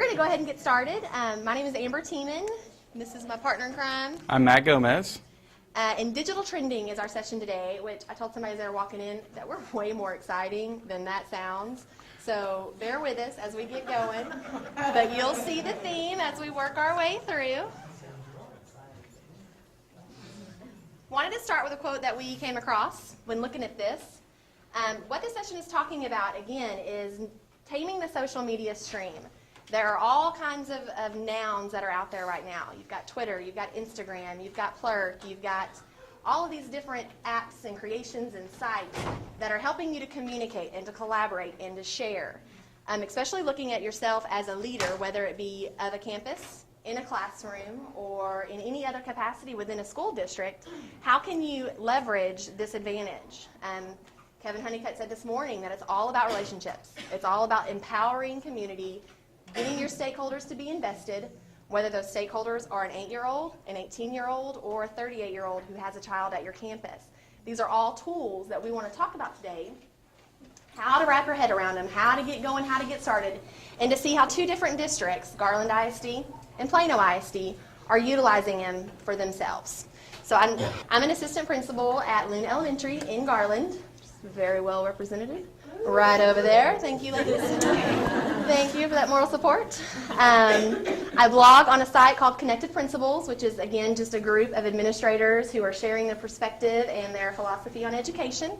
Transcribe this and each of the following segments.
going to go ahead and get started. My name is Amber Tiemann. This is my partner in crime. I'm Matt Gomez. And digital trending is our session today, which I told somebody as they were walking in that we're way more exciting than that sounds. So bear with us as we get going. But you'll see the theme as we work our way through. Wanted to start with a quote that we came across when looking at this. What this session is talking about, again, is taming the social media stream. There are all kinds of nouns that are out there right now. You've got Twitter, you've got Instagram, you've got Plurk, you've got all of these different apps and creations and sites that are helping you to communicate and to collaborate and to share. Especially looking at yourself as a leader, whether it be of a campus, in a classroom, or in any other capacity within a school district, how can you leverage this advantage? Kevin Honeycutt said this morning that it's all about relationships. It's all about empowering community, getting your stakeholders to be invested, whether those stakeholders are an 8-year-old, an 18-year-old, or a 38-year-old who has a child at your campus. These are all tools that we want to talk about today, how to wrap your head around them, how to get going, how to get started, and to see how two different districts, Garland ISD and Plano ISD, are utilizing them for themselves. So I'm an assistant principal at Loon Elementary in Garland, very well represented. Right over there. Thank you, ladies. Thank you for that moral support. I blog on a site called Connected Principals, which is, again, just a group of administrators who are sharing their perspective and their philosophy on education.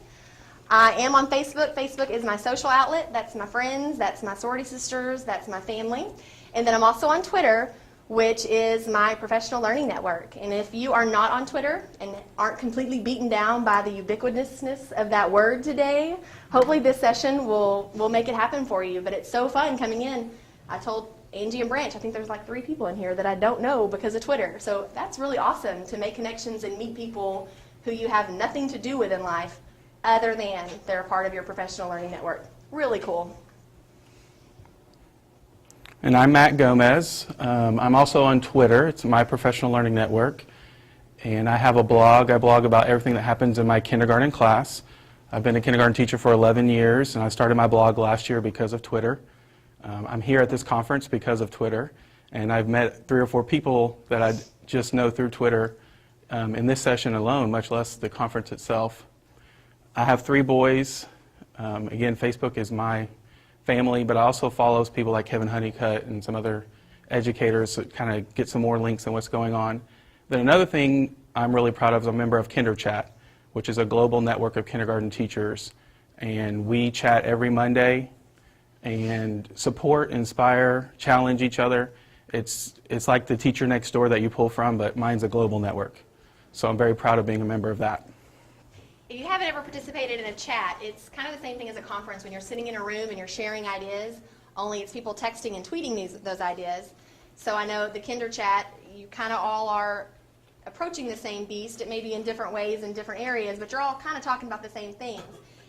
I am on Facebook. Facebook is my social outlet. That's my friends. That's my sorority sisters. That's my family. And then I'm also on Twitter, which is my professional learning network. And if you are not on Twitter and aren't completely beaten down by the ubiquitousness of that word today, hopefully this session will make it happen for you. But it's so fun coming in. I told Angie and Branch, I think there's like 3 people in here that I don't know because of Twitter. So that's really awesome to make connections and meet people who you have nothing to do with in life other than they're a part of your professional learning network. Really cool. And I'm Matt Gomez. I'm also on Twitter. It's my professional learning network. And I have a blog. I blog about everything that happens in my kindergarten class. I've been a kindergarten teacher for 11 years, and I started my blog last year because of Twitter. I'm here at this conference because of Twitter, and I've met 3 or 4 people that I just know through Twitter in this session alone, much less the conference itself. I have 3 boys. Again, Facebook is my family, but I also follows people like Kevin Honeycutt and some other educators to kind of get some more links on what's going on. Then another thing I'm really proud of is I'm a member of KinderChat, which is a global network of kindergarten teachers. And we chat every Monday and support, inspire, challenge each other. It's like the teacher next door that you pull from, but mine's a global network. So I'm very proud of being a member of that. If you haven't ever participated in a chat, it's kind of the same thing as a conference when you're sitting in a room and you're sharing ideas, only it's people texting and tweeting those ideas. So I know the Kinder Chat, you kind of all are approaching the same beast. It may be in different ways in different areas, but you're all kind of talking about the same things.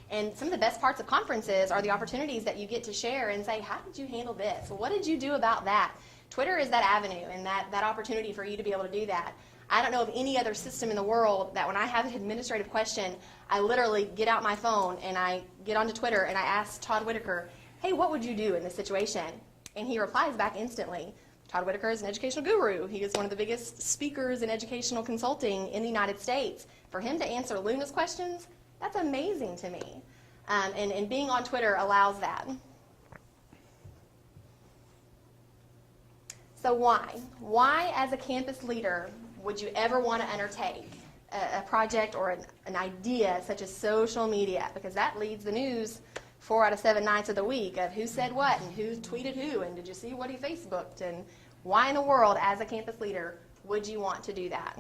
And some of the best parts of conferences are the opportunities that you get to share and say, how did you handle this? What did you do about that? Twitter is that avenue and that opportunity for you to be able to do that. I don't know of any other system in the world that when I have an administrative question, I literally get out my phone and I get onto Twitter and I ask Todd Whitaker, hey, what would you do in this situation? And he replies back instantly. Todd Whitaker is an educational guru. He is one of the biggest speakers in educational consulting in the United States. For him to answer Luna's questions, that's amazing to me. And being on Twitter allows that. So why? Why, as a campus leader, would you ever want to undertake a project or an idea such as social media? Because that leads the news 4 out of 7 nights of the week of who said what and who tweeted who and did you see what he Facebooked, and why in the world, as a campus leader, would you want to do that?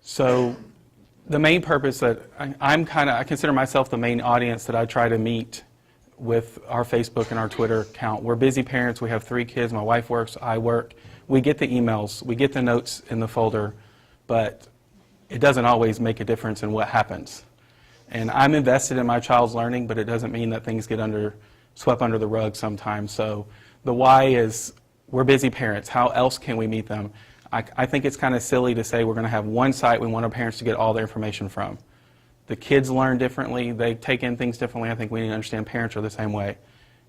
So the main purpose that I consider myself the main audience that I try to meet with our Facebook and our Twitter account. We're busy parents. We have 3 kids. My wife works. I work. We get the emails. We get the notes in the folder, but it doesn't always make a difference in what happens. And I'm invested in my child's learning, but it doesn't mean that things get swept under the rug sometimes. So the why is we're busy parents. How else can we meet them? I think it's kind of silly to say we're going to have one site we want our parents to get all their information from. The kids learn differently. They take in things differently. I think we need to understand parents are the same way.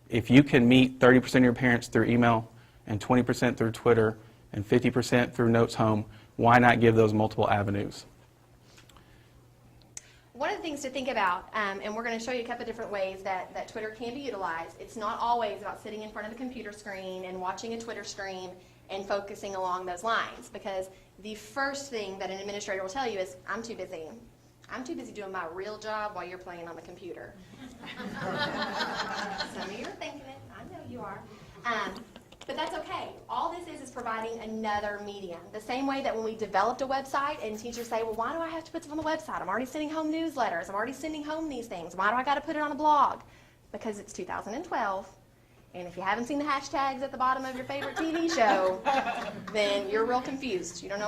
If you can meet 30% of your parents through email and 20% through Twitter and 50% through Notes Home, why not give those multiple avenues? One of the things to think about, and we're going to show you a couple of different ways that Twitter can be utilized. It's not always about sitting in front of the computer screen and watching a Twitter stream and focusing along those lines, because the first thing that an administrator will tell you is, I'm too busy. I'm too busy doing my real job while you're playing on the computer. Some of you are thinking it. I know you are. But that's okay. All this is providing another medium. The same way that when we developed a website and teachers say, well, why do I have to put this on the website? I'm already sending home newsletters. I'm already sending home these things. Why do I got to put it on a blog? Because it's 2012. And if you haven't seen the hashtags at the bottom of your favorite TV show, then you're real confused. You don't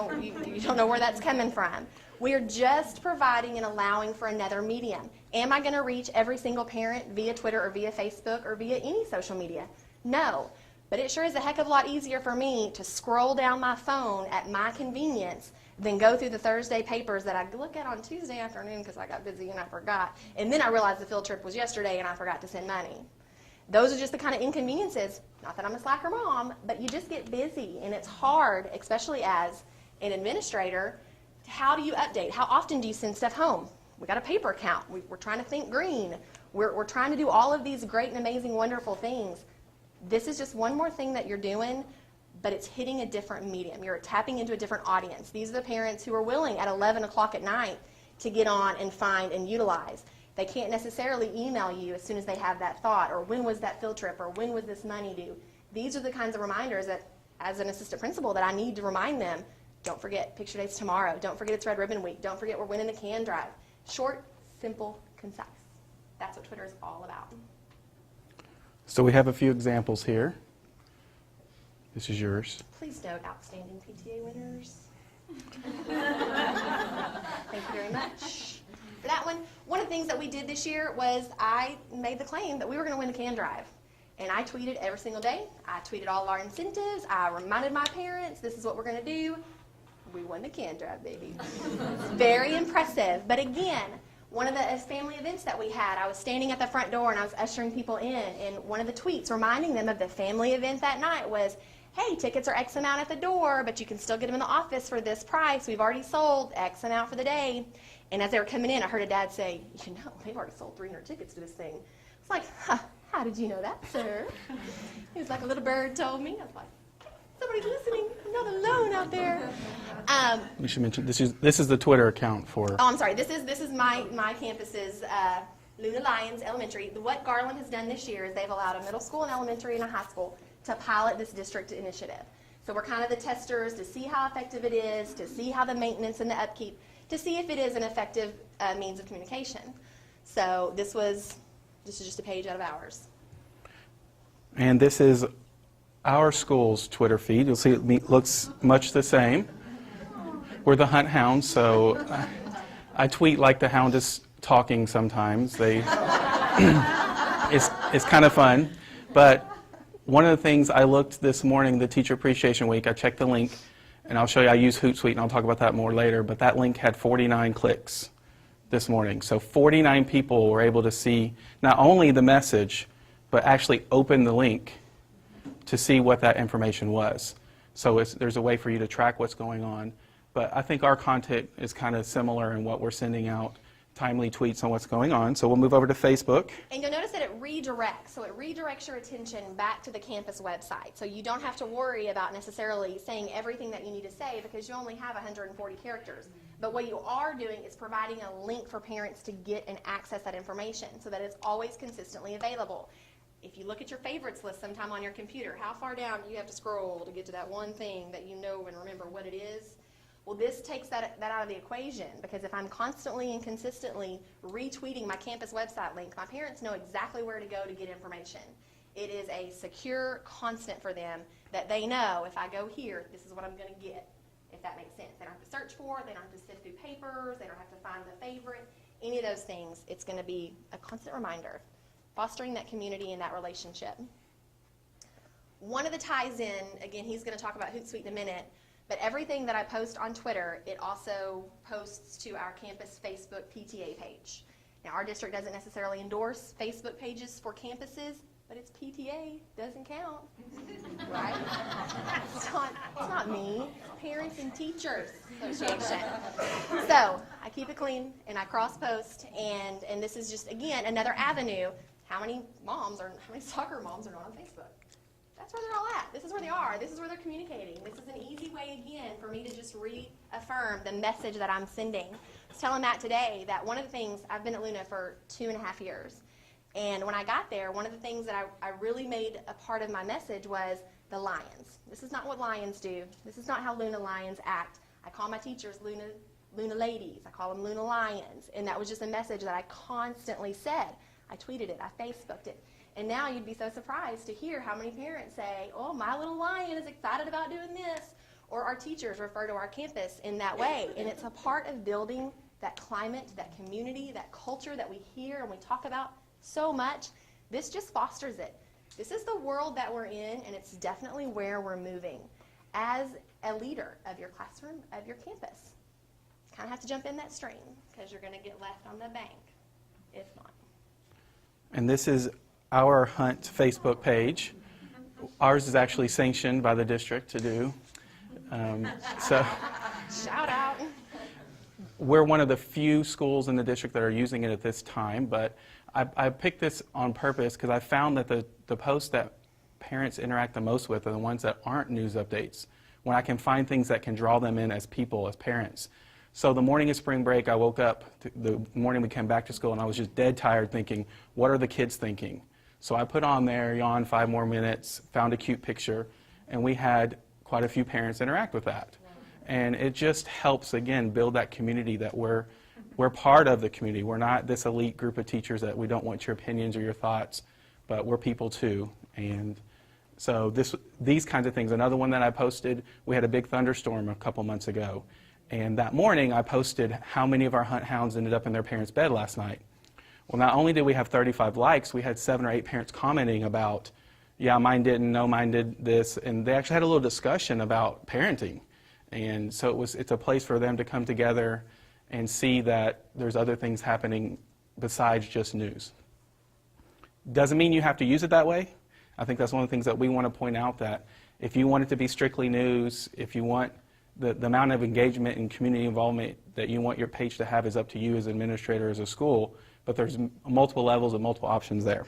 know where that's coming from. We're just providing and allowing for another medium. Am I going to reach every single parent via Twitter or via Facebook or via any social media? No. But it sure is a heck of a lot easier for me to scroll down my phone at my convenience than go through the Thursday papers that I look at on Tuesday afternoon because I got busy and I forgot. And then I realized the field trip was yesterday and I forgot to send money. Those are just the kind of inconveniences, not that I'm a slacker mom, but you just get busy and it's hard, especially as an administrator. How do you update? How often do you send stuff home? We got a paper count. We're trying to think green. We're trying to do all of these great and amazing, wonderful things. This is just one more thing that you're doing, but it's hitting a different medium. You're tapping into a different audience. These are the parents who are willing at 11 o'clock at night to get on and find and utilize. They can't necessarily email you as soon as they have that thought, or when was that field trip, or when was this money due. These are the kinds of reminders that, as an assistant principal, that I need to remind them. Don't forget Picture Days tomorrow. Don't forget it's Red Ribbon Week. Don't forget we're winning the can drive. Short, simple, concise. That's what Twitter is all about. So we have a few examples here. This is yours. Please note outstanding PTA winners. Thank you very much for that one of the things that we did this year was I made the claim that we were going to win the can drive. And I tweeted every single day. I tweeted all of our incentives. I reminded my parents, this is what we're going to do. We won the can drive, baby. Very impressive. But again, one of the family events that we had, I was standing at the front door and I was ushering people in, and one of the tweets reminding them of the family event that night was, hey, tickets are X amount at the door, but you can still get them in the office for this price. We've already sold X amount for the day. And as they were coming in, I heard a dad say, they've already sold 300 tickets to this thing. It's like, how did you know that, sir? He was like, a little bird told me. I was like, somebody's listening. I'm not alone out there. We should mention this is the Twitter account for. Oh, I'm sorry. This is my campus's Luna Lyons Elementary. What Garland has done this year is they've allowed a middle school, an elementary, and a high school to pilot this district initiative. So we're kind of the testers to see how effective it is, to see how the maintenance and the upkeep, to see if it is an effective means of communication. So this is just a page out of ours. And this is our school's Twitter feed. You'll see it looks much the same. We're the Hunt Hounds, so I tweet like the hound is talking sometimes. It's kind of fun. But one of the things I looked this morning, the Teacher Appreciation Week, I checked the link, and I'll show you, I use Hootsuite, and I'll talk about that more later, but that link had 49 clicks this morning. So 49 people were able to see not only the message, but actually open the link to see what that information was. So there's a way for you to track what's going on. But I think our content is kind of similar in what we're sending out, timely tweets on what's going on. So we'll move over to Facebook. And you'll notice that it redirects. So it redirects your attention back to the campus website. So you don't have to worry about necessarily saying everything that you need to say because you only have 140 characters. But what you are doing is providing a link for parents to get and access that information so that it's always consistently available. If you look at your favorites list sometime on your computer, how far down do you have to scroll to get to that one thing that you know and remember what it is? Well, this takes that out of the equation, because if I'm constantly and consistently retweeting my campus website link, my parents know exactly where to go to get information. It is a secure constant for them that they know if I go here, this is what I'm going to get, if that makes sense. They don't have to search for it. They don't have to sift through papers. They don't have to find the favorite. Any of those things, it's going to be a constant reminder, fostering that community and that relationship. One of the ties in, again, he's going to talk about Hootsuite in a minute, But everything that I post on Twitter, it also posts to our campus Facebook PTA page. Now, our district doesn't necessarily endorse Facebook pages for campuses, but it's PTA, doesn't count, right? It's not me, it's Parents and Teachers Association. So I keep it clean and I cross-post, and this is just, again, another avenue. How many soccer moms are not on Facebook? That's where they're all at. This is where they are. This is where they're communicating. This is an easy way, again, for me to just reaffirm the message that I'm sending. I was telling Matt today that one of the things, I've been at Luna for 2.5 years, and when I got there, one of the things that I really made a part of my message was the Lions. This is not what Lions do. This is not how Luna Lions act. I call my teachers Luna Ladies. I call them Luna Lions, and that was just a message that I constantly said. I tweeted it. I Facebooked it. And now you'd be so surprised to hear how many parents say, oh, my little lion is excited about doing this. Or our teachers refer to our campus in that way. And it's a part of building that climate, that community, that culture that we hear and we talk about so much. This just fosters it. This is the world that we're in, and it's definitely where we're moving. As a leader of your classroom, of your campus, you kind of have to jump in that stream because you're going to get left on the bank if not. And this is our Hunt Facebook page. Ours is actually sanctioned by the district to do. So shout out. We're one of the few schools in the district that are using it at this time, but I picked this on purpose because I found that the posts that parents interact the most with are the ones that aren't news updates, when I can find things that can draw them in as people, as parents. So the morning of spring break, I woke up, the morning we came back to school, and I was just dead tired thinking, what are the kids thinking? So I put on there, yawned 5 more minutes, found a cute picture, and we had quite a few parents interact with that. And it just helps, again, build that community that we're part of the community. We're not this elite group of teachers that we don't want your opinions or your thoughts, but we're people too. And so these kinds of things. Another one that I posted, we had a big thunderstorm a couple months ago. And that morning I posted how many of our hunt hounds ended up in their parents' bed last night. Well, not only did we have 35 likes, we had 7 or 8 parents commenting about, yeah, mine didn't, no, mine did this, and they actually had a little discussion about parenting. And so it's a place for them to come together and see that there's other things happening besides just news. Doesn't mean you have to use it that way. I think that's one of the things that we want to point out, that if you want it to be strictly news, if you want the amount of engagement and community involvement that you want your page to have is up to you as an administrator, as a school, but there's multiple levels and multiple options there.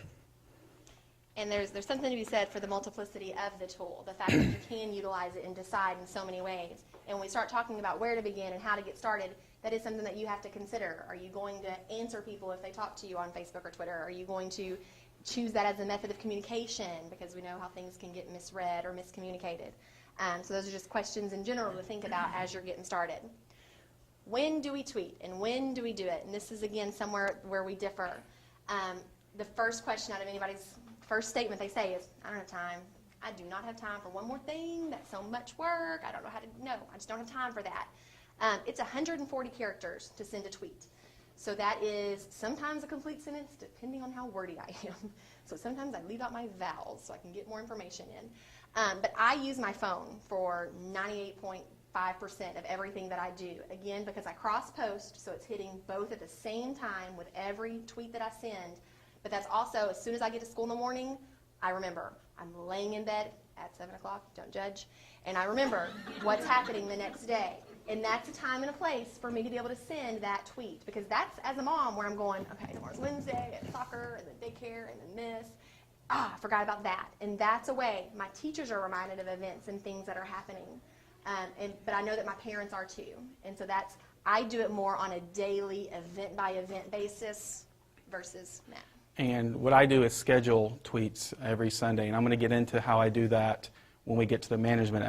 And there's something to be said for the multiplicity of the tool, the fact that you can utilize it and decide in so many ways. And when we start talking about where to begin and how to get started, that is something that you have to consider. Are you going to answer people if they talk to you on Facebook or Twitter? Are you going to choose that as a method of communication? Because we know how things can get misread or miscommunicated. So those are just questions in general to think about as you're getting started. When do we tweet and when do we do it? And this is, again, somewhere where we differ. The first question out of anybody's first statement they say is, I don't have time. I do not have time for one more thing. That's so much work. I don't know how to, no, I just don't have time for that. It's 140 characters to send a tweet. So that is sometimes a complete sentence, depending on how wordy I am. So sometimes I leave out my vowels so I can get more information in. But I use my phone for 98.5% of everything that I do. Again, because I cross-post, so it's hitting both at the same time with every tweet that I send. But that's also, as soon as I get to school in the morning, I remember I'm laying in bed at 7 o'clock, don't judge, and I remember what's happening the next day. And that's a time and a place for me to be able to send that tweet, because that's, as a mom, where I'm going, okay, tomorrow's Wednesday, at soccer, and then daycare, and then this. I forgot about that. And that's a way my teachers are reminded of events and things that are happening. But I know that my parents are too. And so I do it more on a daily, event-by-event basis versus Matt. And what I do is schedule tweets every Sunday, and I'm going to get into how I do that when we get to the management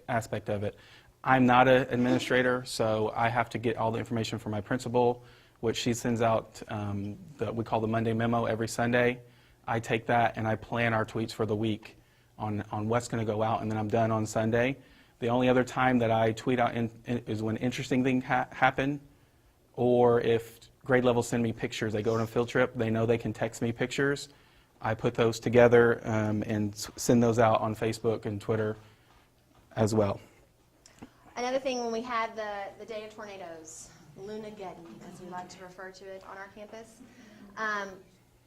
aspect of it. I'm not an administrator, so I have to get all the information from my principal, which she sends out that we call the Monday memo every Sunday. I take that and I plan our tweets for the week on what's going to go out, and then I'm done on Sunday. The only other time that I tweet out is when interesting things happen, or if grade levels send me pictures. They go on a field trip. They know they can text me pictures. I put those together and send those out on Facebook and Twitter as well. Another thing, when we had the day of tornadoes, Lunageddon, as we like to refer to it on our campus,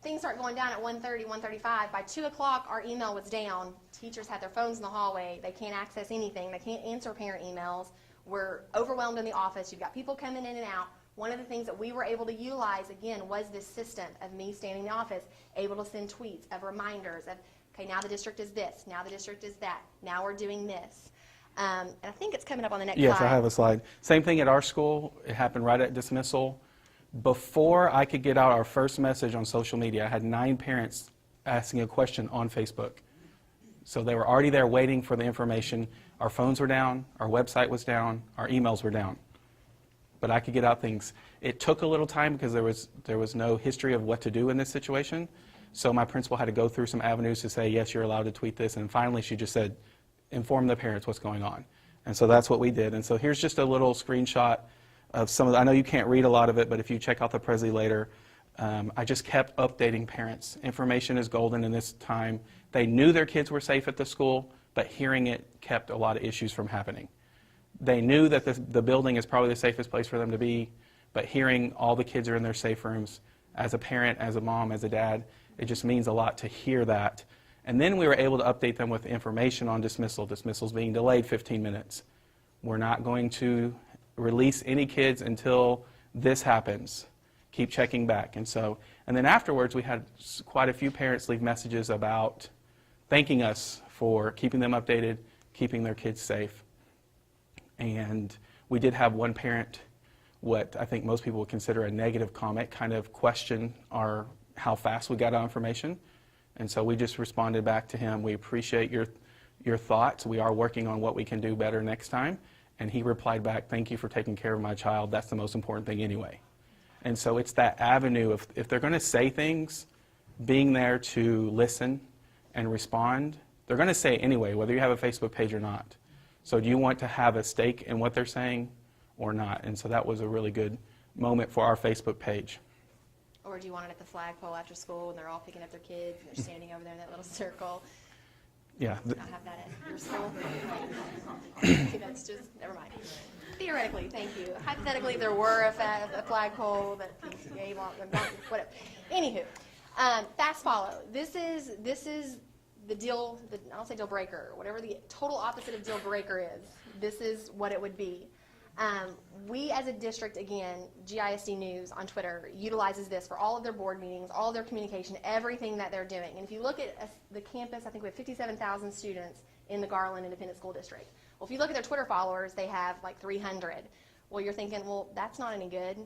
things start going down at 1:30, 1:35. By 2 o'clock, our email was down. Teachers had their phones in the hallway. They can't access anything. They can't answer parent emails. We're overwhelmed in the office. You've got people coming in and out. One of the things that we were able to utilize, again, was this system of me standing in the office, able to send tweets of reminders of, okay, now the district is this, now the district is that, now we're doing this. And I think it's coming up on the next slide. Yes, I have a slide. Same thing at our school. It happened right at dismissal. Before I could get out our first message on social media, I had 9 parents asking a question on Facebook. So they were already there waiting for the information. Our phones were down, our website was down, our emails were down. But I could get out things. It took a little time because there was no history of what to do in this situation. So my principal had to go through some avenues to say, yes, you're allowed to tweet this. And finally, she just said, inform the parents what's going on. And so that's what we did. And so here's just a little screenshot of some of the, I know you can't read a lot of it, but if you check out the Prezi later, I just kept updating parents. Information is golden in this time. They knew their kids were safe at the school, but hearing it kept a lot of issues from happening. They knew that the building is probably the safest place for them to be, but hearing all the kids are in their safe rooms, as a parent, as a mom, as a dad, it just means a lot to hear that. And then we were able to update them with information on dismissal. Dismissal's being delayed 15 minutes. We're not going to release any kids until this happens. Keep checking back. And then afterwards, we had quite a few parents leave messages about thanking us for keeping them updated, keeping their kids safe. And we did have one parent, what I think most people would consider a negative comment, kind of question how fast we got our information. And so we just responded back to him, we appreciate your thoughts. We are working on what we can do better next time. And he replied back, thank you for taking care of my child. That's the most important thing anyway. And so it's that avenue of, if they're going to say things, being there to listen and respond. They're going to say it anyway, whether you have a Facebook page or not. So do you want to have a stake in what they're saying or not? And so that was a really good moment for our Facebook page. Or do you want it at the flagpole after school and they're all picking up their kids and they're standing over there in that little circle? Yeah. Not have that at your school? That's just, never mind. Theoretically, thank you. Hypothetically, if there were a flagpole that PTA whatever. Anywho, fast follow. This is the deal, I don't say deal breaker, whatever the total opposite of deal breaker is. This is what it would be. We as a district, again, GISD News on Twitter utilizes this for all of their board meetings, all of their communication, everything that they're doing. And if you look at the campus, I think we have 57,000 students in the Garland Independent School District. Well, if you look at their Twitter followers, they have like 300. Well, you're thinking, well, that's not any good.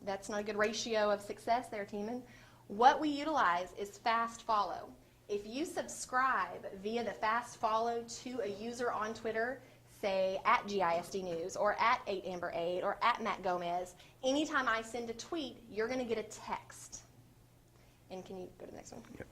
That's not a good ratio of success there, Teeman. What we utilize is fast follow. If you subscribe via the fast follow to a user on Twitter, say at GISD News or at 8Amber8 or at Matt Gomez, anytime I send a tweet, you're going to get a text. And can you go to the next one? Yep.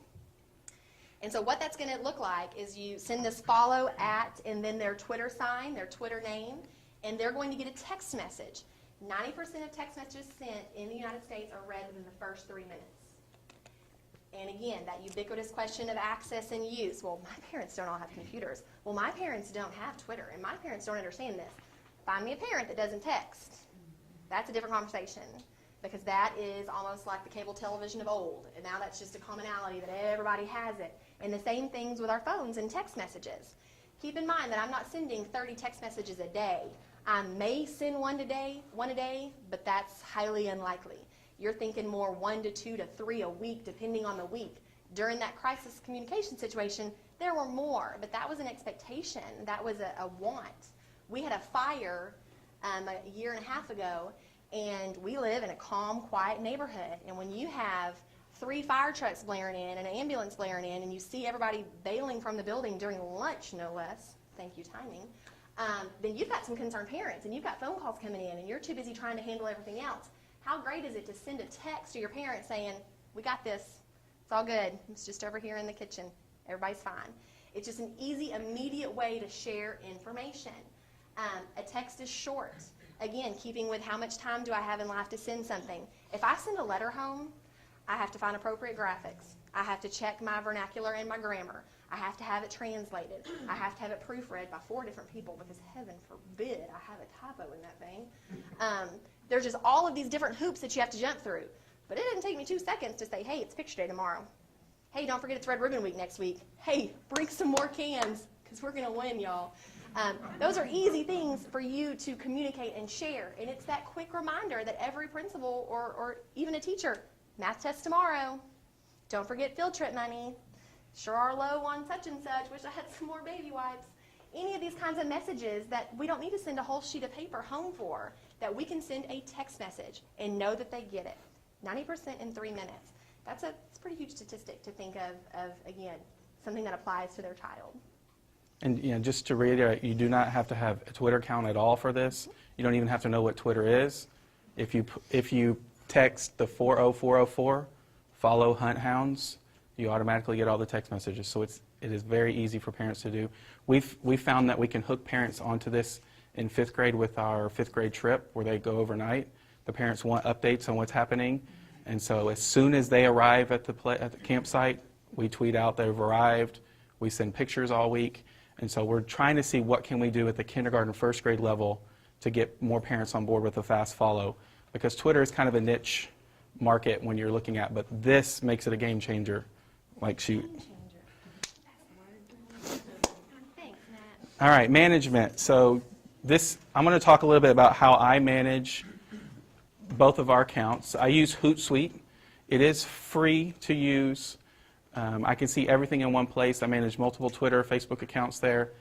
And so what that's going to look like is you send this follow at and then their Twitter sign, their Twitter name, and they're going to get a text message. 90% of text messages sent in the United States are read within the first 3 minutes. And again, that ubiquitous question of access and use. Well, my parents don't all have computers. Well, my parents don't have Twitter, and my parents don't understand this. Find me a parent that doesn't text. That's a different conversation, because that is almost like the cable television of old, and now that's just a commonality that everybody has it. And the same things with our phones and text messages. Keep in mind that I'm not sending 30 text messages a day. I may send one a day, but that's highly unlikely. You're thinking more 1 to 2 to 3 a week, depending on the week. During that crisis communication situation, there were more, but that was an expectation. That was a want. We had a fire a year and a half ago, and we live in a calm, quiet neighborhood. And when you have 3 fire trucks blaring in and an ambulance blaring in, and you see everybody bailing from the building during lunch, no less, thank you, timing, then you've got some concerned parents, and you've got phone calls coming in, and you're too busy trying to handle everything else. How great is it to send a text to your parents saying, we got this, it's all good, it's just over here in the kitchen, everybody's fine. It's just an easy, immediate way to share information. A text is short. Again, keeping with how much time do I have in life to send something. If I send a letter home, I have to find appropriate graphics. I have to check my vernacular and my grammar. I have to have it translated. I have to have it proofread by 4 different people because heaven forbid I have a typo in that thing. There's just all of these different hoops that you have to jump through. But it didn't take me 2 seconds to say, hey, it's picture day tomorrow. Hey, don't forget it's Red Ribbon Week next week. Hey, bring some more cans because we're going to win, y'all. Those are easy things for you to communicate and share. And it's that quick reminder that every principal or even a teacher, math test tomorrow. Don't forget field trip money. Sure are low on such and such. Wish I had some more baby wipes. Any of these kinds of messages that we don't need to send a whole sheet of paper home for, that we can send a text message and know that they get it. 90% in 3 minutes. It's a pretty huge statistic to think of, again, something that applies to their child. And just to reiterate, you do not have to have a Twitter account at all for this. You don't even have to know what Twitter is. If you text the 40404, follow Hunt Hounds, you automatically get all the text messages. So it is very easy for parents to do. We've found that we can hook parents onto this in 5th grade with our 5th grade trip where they go overnight. The parents want updates on what's happening. And so as soon as they arrive at the campsite, we tweet out they've arrived. We send pictures all week. And so we're trying to see what can we do at the kindergarten, 1st grade level to get more parents on board with a fast follow. Because Twitter is kind of a niche market when you're looking at, but this makes it a game changer. Like shoot. Thanks, Matt. All right, management. So I'm going to talk a little bit about how I manage both of our accounts. I use Hootsuite. It is free to use. I can see everything in one place. I manage multiple Twitter, Facebook accounts there.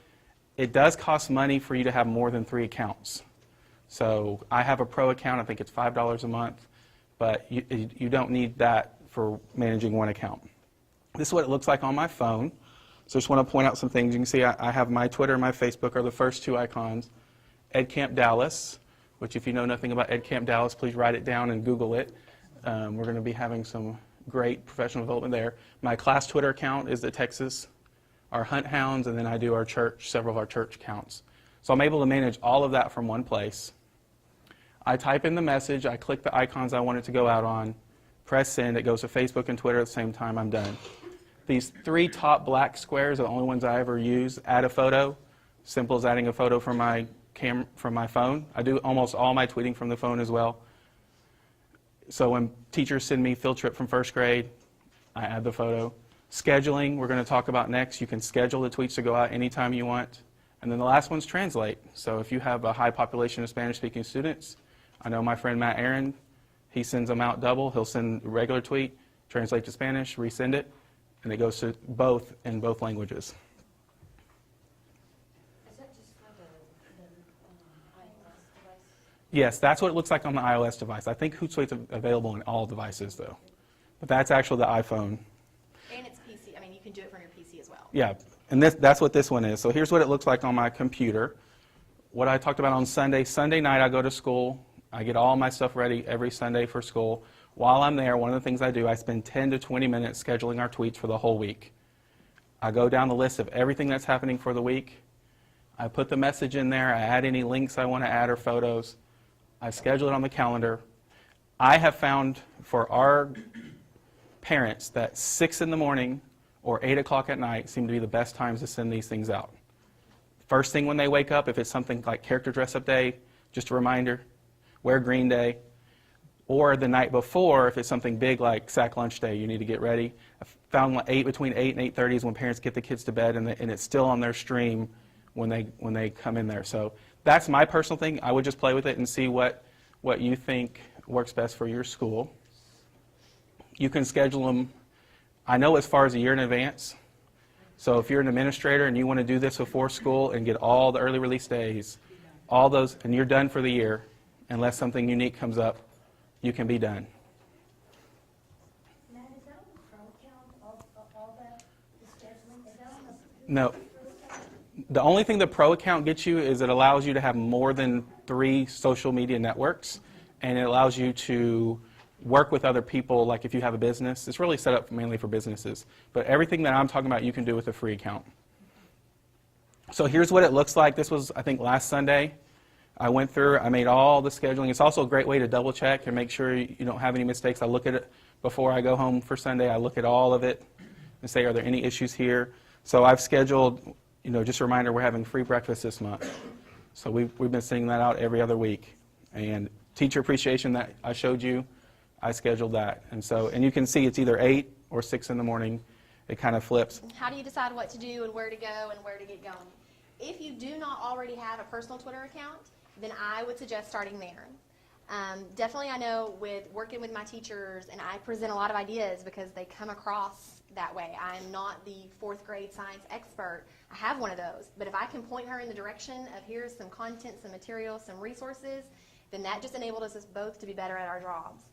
It does cost money for you to have more than 3 accounts. So I have a pro account. I think it's $5 a month, but you don't need that for managing one account. This is what it looks like on my phone. So I just want to point out some things. You can see I have my Twitter and my Facebook are the first 2 icons. Ed Camp Dallas, which if you know nothing about Ed Camp Dallas, please write it down and Google it. We're going to be having some great professional development there. My class Twitter account is the Texas, our Hunt Hounds, and then I do our church, several of our church accounts. So I'm able to manage all of that from one place. I type in the message, I click the icons I want it to go out on, press send, it goes to Facebook and Twitter at the same time, I'm done. These 3 top black squares are the only ones I ever use. Add a photo, simple as adding a photo from my phone. I do almost all my tweeting from the phone as well. So when teachers send me field trip from 1st grade, I add the photo. Scheduling, we're going to talk about next. You can schedule the tweets to go out anytime you want. And then the last one's translate. So if you have a high population of Spanish-speaking students, I know my friend Matt Aaron, he sends them out double. He'll send a regular tweet, translate to Spanish, resend it, and it goes to both in both languages. Is that just for the iOS device? Yes, that's what it looks like on the iOS device. I think Hootsuite's available on all devices, though. But that's actually the iPhone. And it's PC. I mean, you can do it from your PC as well. Yeah, and that's what this one is. So here's what it looks like on my computer. What I talked about on Sunday. Sunday night I go to school. I get all my stuff ready every Sunday for school. While I'm there, one of the things I do, I spend 10 to 20 minutes scheduling our tweets for the whole week. I go down the list of everything that's happening for the week. I put the message in there. I add any links I want to add or photos. I schedule it on the calendar. I have found for our parents that 6 in the morning or 8 o'clock at night seem to be the best times to send these things out. First thing when they wake up, if it's something like character dress-up day, just a reminder, wear green day. Or the night before, if it's something big like sack lunch day, you need to get ready. I found between 8 and 8:30 is when parents get the kids to bed, and it's still on their stream when they come in there. So that's my personal thing. I would just play with it and see what you think works best for your school. You can schedule them, I know as far as a year in advance. So if you're an administrator and you want to do this before school and get all the early release days, all those, and you're done for the year, unless something unique comes up, you can be done. Matt, is that on the Pro account, all that, the scheduling? Is that on the No. The only thing the Pro account gets you is it allows you to have more than 3 social media networks, and it allows you to work with other people, like if you have a business. It's really set up mainly for businesses. But everything that I'm talking about, you can do with a free account. So here's what it looks like. This was, I think, last Sunday. I went through, I made all the scheduling. It's also a great way to double check and make sure you don't have any mistakes. I look at it before I go home for Sunday. I look at all of it and say, are there any issues here? So I've scheduled, just a reminder, we're having free breakfast this month. So we've been sending that out every other week. And teacher appreciation that I showed you, I scheduled that. And you can see it's either 8 or 6 in the morning. It kind of flips. How do you decide what to do and where to go and where to get going? If you do not already have a personal Twitter account, then I would suggest starting there. Definitely, I know with working with my teachers, and I present a lot of ideas because they come across that way. I'm not the 4th grade science expert. I have one of those. But if I can point her in the direction of here's some content, some material, some resources, then that just enabled us both to be better at our jobs.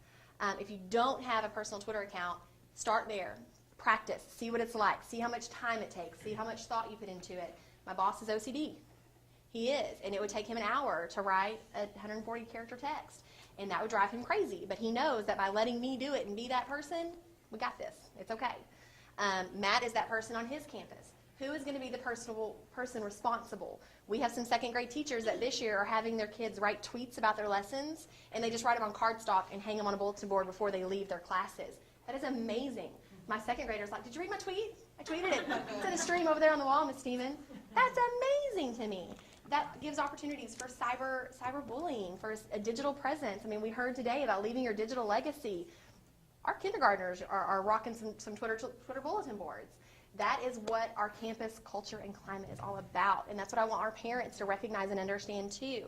If you don't have a personal Twitter account, start there. Practice. See what it's like. See how much time it takes. See how much thought you put into it. My boss is OCD. He is. And it would take him an hour to write a 140-character text. And that would drive him crazy. But he knows that by letting me do it and be that person, we got this. It's okay. Matt is that person on his campus. Who is going to be the person responsible? We have some 2nd grade teachers that this year are having their kids write tweets about their lessons, and they just write them on cardstock and hang them on a bulletin board before they leave their classes. That is amazing. My 2nd grader's like, did you read my tweet? I tweeted it. It's in a stream over there on the wall, Miss Steven. That's amazing to me. That gives opportunities for cyberbullying, for a digital presence. I mean, we heard today about leaving your digital legacy. Our kindergartners are rocking some Twitter bulletin boards. That is what our campus culture and climate is all about, and that's what I want our parents to recognize and understand too.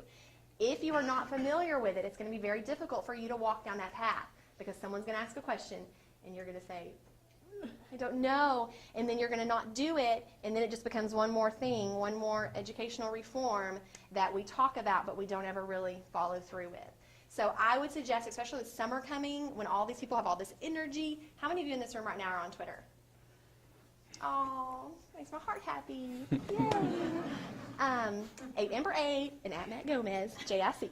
If you are not familiar with it, it's going to be very difficult for you to walk down that path because someone's going to ask a question, and you're going to say, I don't know, and then you're going to not do it, and then it just becomes one more thing, one more educational reform that we talk about but we don't ever really follow through with. So I would suggest, especially with summer coming, when all these people have all this energy, how many of you in this room right now are on Twitter? Oh, makes my heart happy. Yay. Amber 8 and at Matt Gomez, JIC.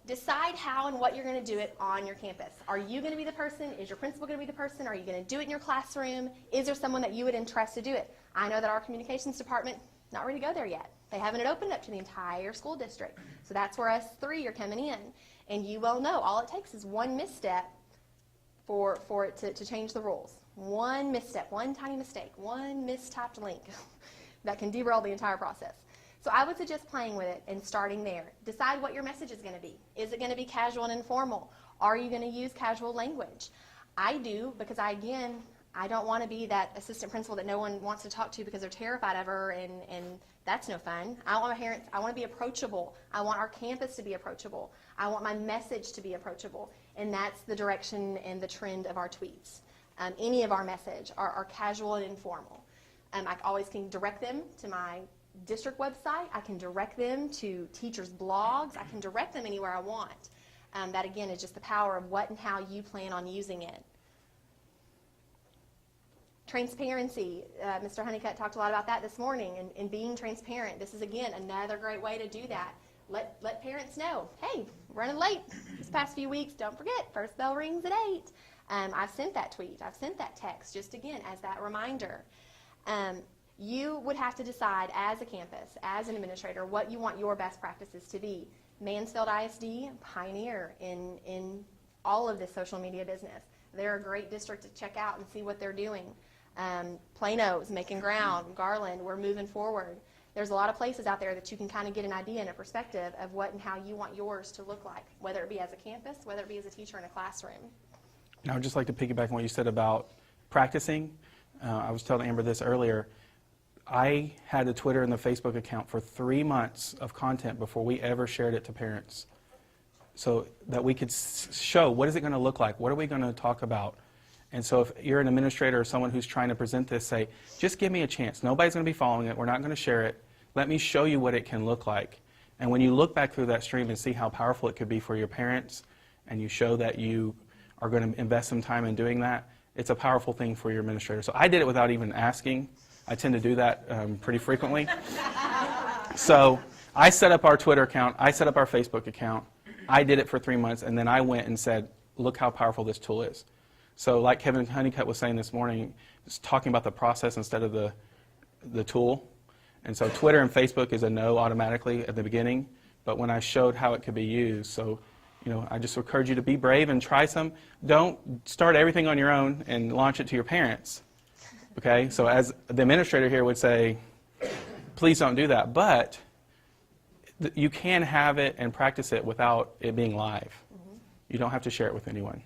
Decide how and what you're going to do it on your campus. Are you going to be the person? Is your principal going to be the person? Are you going to do it in your classroom? Is there someone that you would entrust to do it? I know that our communications department not ready to go there yet. They haven't opened up to the entire school district. So that's where us 3 are coming in. And you well know all it takes is one misstep for it to change the rules. One misstep, one tiny mistake, one mistyped link that can derail the entire process. So I would suggest playing with it and starting there. Decide what your message is going to be. Is it going to be casual and informal? Are you going to use casual language? I do because I don't want to be that assistant principal that no one wants to talk to because they're terrified of her, and that's no fun. I want my parents, I want to be approachable. I want our campus to be approachable. I want my message to be approachable, and that's the direction and the trend of our tweets. Any of our message are casual and informal. I always can direct them to my district website. I can direct them to teachers' blogs. I can direct them anywhere I want. That, again, is just the power of what and how you plan on using it. Transparency. Mr. Honeycutt talked a lot about that this morning, and being transparent. This is, again, another great way to do that. Let parents know, hey, running late this past few weeks. Don't forget, first bell rings at 8. I've sent that tweet. I've sent that text, just, again, as that reminder. You would have to decide as a campus, as an administrator, what you want your best practices to be. Mansfield ISD, pioneer in all of this social media business. They're a great district to check out and see what they're doing. Plano's making ground, Garland, we're moving forward. There's a lot of places out there that you can kind of get an idea and a perspective of what and how you want yours to look like, whether it be as a campus, whether it be as a teacher in a classroom. I would just like to piggyback on what you said about practicing. I was telling Amber this earlier. I had the Twitter and the Facebook account for 3 months of content before we ever shared it to parents, so that we could show what is it going to look like, what are we going to talk about. And so if you're an administrator or someone who's trying to present this, say, just give me a chance. Nobody's going to be following it. We're not going to share it. Let me show you what it can look like. And when you look back through that stream and see how powerful it could be for your parents, and you show that you are going to invest some time in doing that, it's a powerful thing for your administrator. So I did it without even asking. I tend to do that pretty frequently. So I set up our Twitter account. I set up our Facebook account. I did it for 3 months, and then I went and said, look how powerful this tool is. So like Kevin Honeycutt was saying this morning, just talking about the process instead of the tool. And so Twitter and Facebook is a no automatically at the beginning, but when I showed how it could be used, so I just encourage you to be brave and try some. Don't start everything on your own and launch it to your parents. Okay? So as the administrator here would say, please don't do that. But you can have it and practice it without it being live. You don't have to share it with anyone.